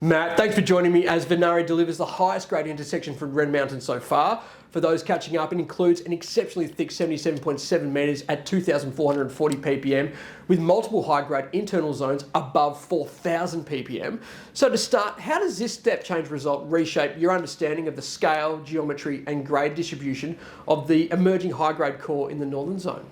Matt, thanks for joining me as Venari delivers the highest grade intersection from Red Mountain so far. For those catching up, it includes an exceptionally thick 77.7 metres at 2,440 ppm with multiple high-grade internal zones above 4,000 ppm. So to start, how does this step change result reshape your understanding of the scale, geometry and grade distribution of the emerging high-grade core in the northern zone?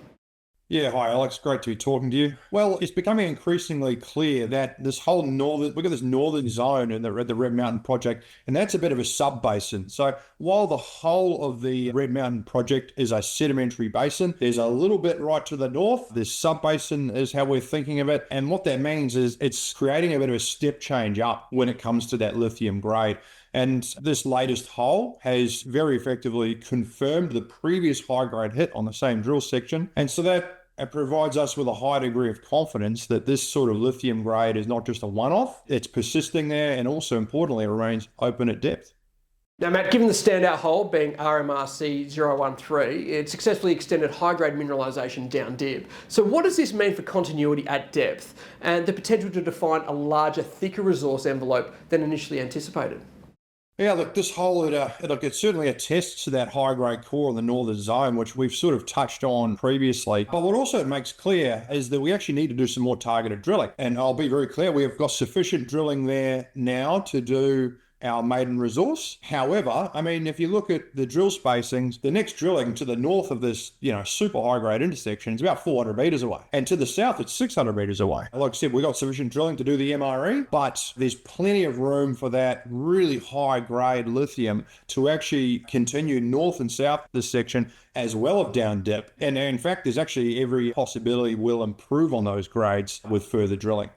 Yeah, hi Alex, great to be talking to you. Well, it's becoming increasingly clear that this whole we've got this northern zone in the Red Mountain project, and that's a bit of a sub-basin. So while the whole of the Red Mountain project is a sedimentary basin, there's a little bit right to the north. This sub-basin is how we're thinking of it. And what that means is it's creating a bit of a step change up when it comes to that lithium grade. And this latest hole has very effectively confirmed the previous high-grade hit on the same drill section. And so that it provides us with a high degree of confidence that this sort of lithium grade is not just a one-off, it's persisting there, and also importantly, it remains open at depth. Now, Matt, given the standout hole being RMRC 013, it successfully extended high-grade mineralisation down dip. So what does this mean for continuity at depth and the potential to define a larger, thicker resource envelope than initially anticipated? Yeah, look, this hole, it certainly attests to that high-grade core in the northern zone, which we've sort of touched on previously. But what also it makes clear is that we actually need to do some more targeted drilling. And I'll be very clear, we have got sufficient drilling there now to do our maiden resource. However, I mean, if you look at the drill spacings, the next drilling to the north of this, super high grade intersection is about 400 meters away. And to the south, it's 600 meters away. Like I said, we've got sufficient drilling to do the MRE, but there's plenty of room for that really high grade lithium to actually continue north and south this section as well as down dip. And in fact, there's actually every possibility we'll improve on those grades with further drilling.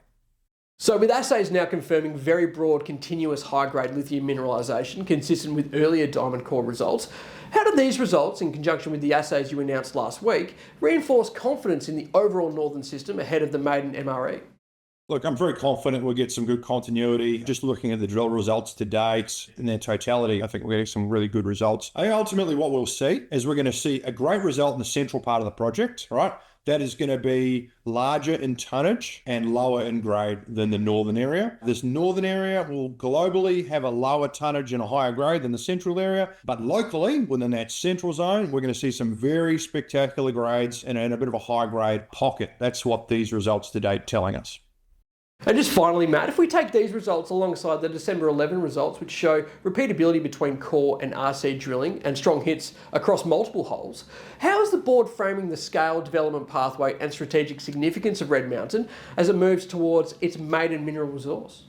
So with assays now confirming very broad continuous high-grade lithium mineralisation consistent with earlier diamond core results, how do these results, in conjunction with the assays you announced last week, reinforce confidence in the overall northern system ahead of the maiden MRE? Look, I'm very confident we'll get some good continuity. Just looking at the drill results to date in their totality, I think we're getting some really good results. I think ultimately what we'll see is we're going to see a great result in the central part of the project, right? That is going to be larger in tonnage and lower in grade than the northern area. This northern area will globally have a lower tonnage and a higher grade than the central area, but locally within that central zone, we're going to see some very spectacular grades and a bit of a high grade pocket. That's what these results to date telling us. And just finally, Matt, if we take these results alongside the December 11 results, which show repeatability between core and RC drilling and strong hits across multiple holes, how is the board framing the scale, development pathway and strategic significance of Red Mountain as it moves towards its maiden mineral resource?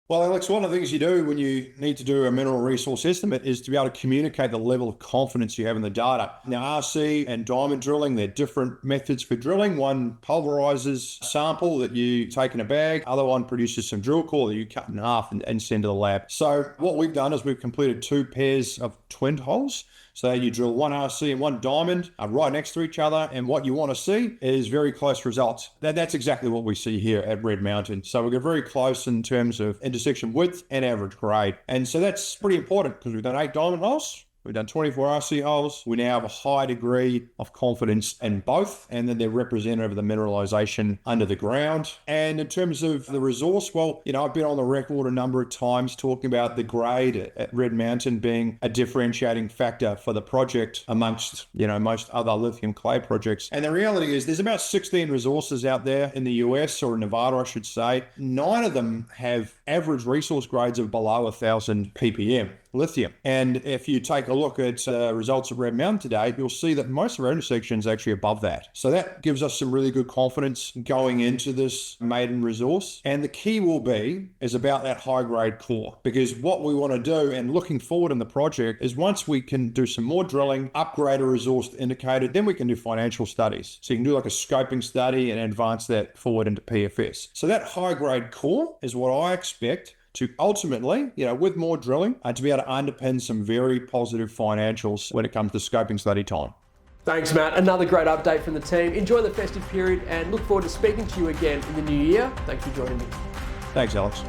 Well, Alex, one of the things you do when you need to do a mineral resource estimate is to be able to communicate the level of confidence you have in the data. Now, RC and diamond drilling, they're different methods for drilling. One pulverizes sample that you take in a bag. Other one produces some drill core that you cut in half and send to the lab. So what we've done is we've completed 2 pairs of twinned holes. So you drill one RC and one diamond right next to each other, and what you want to see is very close results. That's exactly what we see here at Red Mountain. So we get very close in terms of intersection width and average grade. And so that's pretty important because we've done 8 diamond holes. We've done 24 RC holes. We now have a high degree of confidence in both, and then they're representative of the mineralization under the ground. And in terms of the resource, well, I've been on the record a number of times talking about the grade at Red Mountain being a differentiating factor for the project amongst, most other lithium clay projects. And the reality is there's about 16 resources out there in the US, or in Nevada, I should say. 9 of them have average resource grades of below 1,000 ppm lithium. And if you take a look at results of Red Mountain today, you'll see that most of our intersections are actually above that. So that gives us some really good confidence going into this maiden resource. And the key is about that high grade core, because what we want to do and looking forward in the project is once we can do some more drilling, upgrade a resource to indicated, then we can do financial studies. So you can do like a scoping study and advance that forward into PFS. So that high grade core is what I expect to ultimately, with more drilling, to be able to underpin some very positive financials when it comes to scoping study time. Thanks, Matt. Another great update from the team. Enjoy the festive period and look forward to speaking to you again in the new year. Thanks for joining me. Thanks, Alex.